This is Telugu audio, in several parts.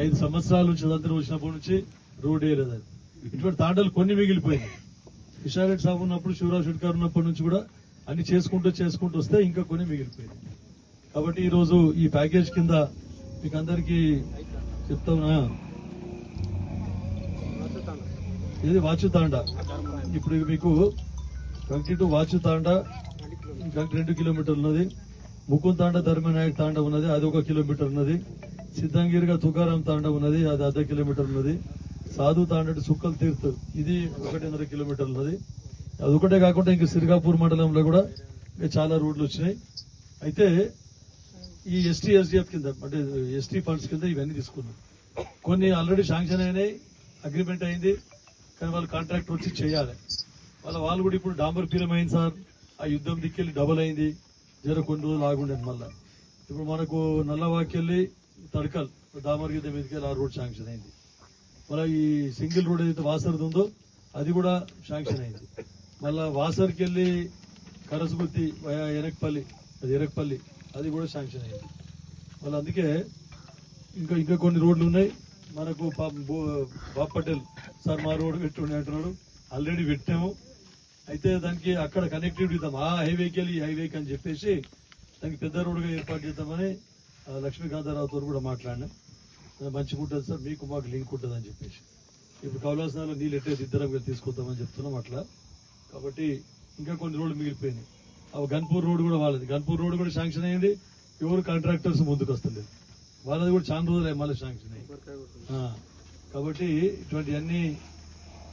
5 సంవత్సరాల నుంచి అదంతా వచ్చినప్పటి నుంచి రోడ్ వేయలేదు అది. ఇటువంటి తాండాలు కొన్ని మిగిలిపోయినాయి. కిషారెడ్డి సాబు ఉన్నప్పుడు, శివరాజ్ షెట్కర్ ఉన్నప్పటి నుంచి కూడా అన్ని చేసుకుంటూ వస్తే ఇంకా కొన్ని మిగిలిపోయినాయి. కాబట్టి ఈ రోజు ఈ ప్యాకేజ్ కింద మీకు అందరికీ చెప్తానా, ఇది వాచు తాండా. ఇప్పుడు మీకు కంకి టు వాచు తాండా ఇంకా 2 కిలోమీటర్లు ఉన్నది. ముకుంద్ తాండా, ధర్మనాయక్ తాండా ఉన్నది, అది 1 కిలోమీటర్ ఉన్నది. సిద్ధంగిరిగా తుకారాం తాండా ఉన్నది, అది 1/2 కిలోమీటర్ ఉన్నది. సాధు తాండా సుక్కల్ తీర్థ్, ఇది 1.5 కిలోమీటర్లు ఉన్నది. అది ఒకటే కాకుండా ఇంకా సిరిగాపూర్ మండలంలో కూడా ఇంకా చాలా రోడ్లు వచ్చినాయి. అయితే ఈ ఎస్టీ ఎస్డిఎఫ్ కింద అంటే ఎస్టీ ఫండ్స్ కింద ఇవన్నీ తీసుకున్నాం. కొన్ని ఆల్రెడీ శాంక్షన్ అయినాయి, అగ్రిమెంట్ అయింది, కానీ వాళ్ళు కాంట్రాక్టర్ వచ్చి చేయాలి. వాళ్ళు కూడా ఇప్పుడు డాంబర్ పీలం అయింది సార్, ఆ యుద్ధం దిక్కెళ్ళి డబల్ అయింది, కొన్ని రోజులు ఆగుండేది. మళ్ళా ఇప్పుడు మనకు నల్లవాకెళ్ళి తడకల్ దామర్ గీత మీదకెళ్ళి ఆ రోడ్ శాంక్షన్ అయింది. మళ్ళీ ఈ సింగిల్ రోడ్ ఏదైతే వాసర్ది ఉందో అది కూడా శాంక్షన్ అయింది. మళ్ళా వాసర్కి వెళ్ళి కరసగుత్తి ఎరక్పల్లి అది కూడా శాంక్షన్ అయింది. మళ్ళీ అందుకే ఇంకా కొన్ని రోడ్లు ఉన్నాయి. మనకు బాబ్ పటేల్ సార్ మా రోడ్ పెట్టుండే అంటున్నాడు, ఆల్రెడీ పెట్టాము. అయితే దానికి అక్కడ కనెక్టివిటీ ఇద్దాం, ఆ హైవేకి వెళ్ళి హైవేకి అని చెప్పేసి దానికి పెద్ద రోడ్డుగా ఏర్పాటు చేద్దామని లక్ష్మీకాంతారావుతో కూడా మాట్లాడినాం. మంచిగా ఉంటుంది సార్, మీకు మాకు లింక్ ఉంటుంది అని చెప్పేసి. ఇప్పుడు కౌలాసనాలో నీళ్ళు ఎట్టేది ఇద్దరం వెళ్ళి తీసుకొద్దామని చెప్తున్నాం అట్లా. కాబట్టి ఇంకా కొన్ని రోడ్లు మిగిలిపోయినాయి. గన్పూర్ రోడ్ కూడా వాళ్ళది, గన్పూర్ రోడ్ కూడా శాంక్షన్ అయింది. ఎవరు కాంట్రాక్టర్స్ ముందుకు వస్తలేదు, వాళ్ళది కూడా చాలా రోజులు మళ్ళీ శాంక్షన్ అయింది. కాబట్టి ఇటువంటి అన్ని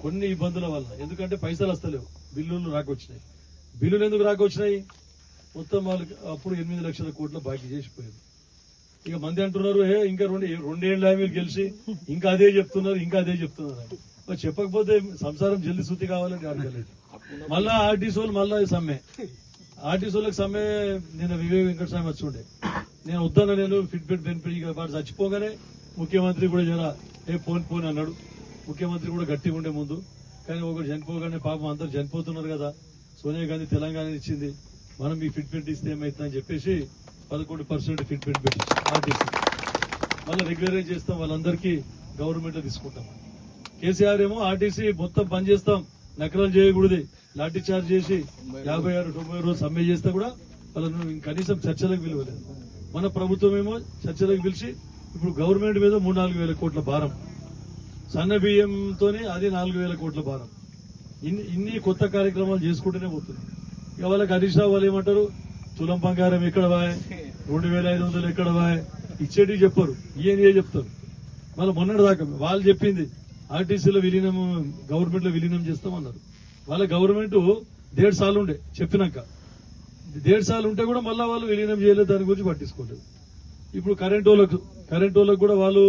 కొన్ని ఇబ్బందుల వల్ల, ఎందుకంటే పైసలు వస్తలేవు, బిల్లులు రాకొచ్చినాయి. బిల్లులు ఎందుకు రాకొచ్చినాయి? మొత్తం వాళ్ళకి అప్పుడు 8 లక్షల కోట్ల బాకీ చేసిపోయారు. ఇక మంది అంటున్నారు ఇంకా 2 ఏళ్ళ మీరు గెలిచి ఇంకా అదే చెప్తున్నారు. చెప్పకపోతే సంసారం జల్ది శుద్ధి కావాలని అడగలేదు. మళ్ళా ఆర్టీసీలు మళ్ళా సమ్మె, ఆర్టీసీలకు సమ్మె. నేను వివేక్ వెంకటస్వామి వచ్చి ఉండే, నేను వద్దన్న, నేను ఫిట్మెంట్ బెనిఫిట్ ఇక వాడు చచ్చిపోగానే ముఖ్యమంత్రి కూడా జరా పోన్ అన్నాడు. ముఖ్యమంత్రి కూడా గట్టిగా ఉండే ముందు, కానీ ఒకటి చనిపోగానే పాపం అందరు చనిపోతున్నారు కదా, సోనియా గాంధీ తెలంగాణ ఇచ్చింది, మనం ఈ ఫిట్మెంట్ ఇస్తే ఏమైతుందని చెప్పేసి 11% ఫిట్మెంట్ పెట్టి ఆర్టీసీ మళ్ళీ రెగ్యులరైజ్ చేస్తాం, వాళ్ళందరికీ గవర్నమెంట్ లో తీసుకుంటాం. కేసీఆర్ ఏమో ఆర్టీసీ మొత్తం పని చేస్తాం, నకరాలు చేయకూడదు, లాఠీ చార్జ్ చేసి 56-90 రోజులు సమ్మె చేస్తే కూడా వాళ్ళను కనీసం చర్చలకు పిలవలేదు. మన ప్రభుత్వం ఏమో చర్చలకు పిలిచి ఇప్పుడు గవర్నమెంట్ మీద 3-4 వేల కోట్ల భారం, సన్న బియ్యంతోనే అది 4 వేల కోట్ల భారం. ఇన్ని కొత్త కార్యక్రమాలు చేసుకుంటూనే పోతుంది. ఇక వాళ్ళకి హరీష్ రావు వాళ్ళు ఏమంటారు, తులం బంగారం ఎక్కడ బాయ్, 2500 ఎక్కడ బాయ్, ఇచ్చేటివి చెప్పరు, ఈయన చెప్తారు. మళ్ళీ మొన్నటి దాకా వాళ్ళు చెప్పింది ఆర్టీసీలో విలీనం, గవర్నమెంట్ లో విలీనం చేస్తామన్నారు. వాళ్ళ గవర్నమెంట్ 1.5 సార్లు ఉండే చెప్పినాక, 1.5 సార్లు ఉంటే కూడా మళ్ళా వాళ్ళు విలీనం చేయలేదు, దాని గురించి పట్టించుకోలేదు. ఇప్పుడు కరెంట్ వాళ్ళకు కూడా వాళ్ళు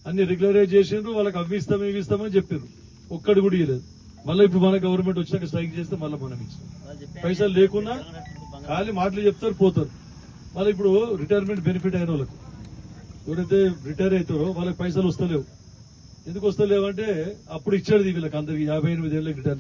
అన్ని రెగ్యులరైజ్ చేసిండ్రు, వాళ్ళకి అవి ఇస్తామని చెప్పారు, ఒక్కడి కూడా ఇవ్వలేదు. మళ్ళీ ఇప్పుడు మన గవర్నమెంట్ వచ్చినాక స్ట్రైక్ చేస్తే మళ్ళీ మనం ఇచ్చాం. పైసలు లేకున్నా ఖాళీ మాటలు చెప్తారు, పోతారు. మళ్ళీ ఇప్పుడు రిటైర్మెంట్ బెనిఫిట్ అయిన వాళ్ళకు, ఎవరైతే రిటైర్ అవుతారో వాళ్ళకి పైసలు వస్తలేవు. ఎందుకు వస్తలేవు అంటే అప్పుడు ఇచ్చాడు వీళ్ళకి అందరికి 58 ఏళ్ళకి రిటైర్మెంట్.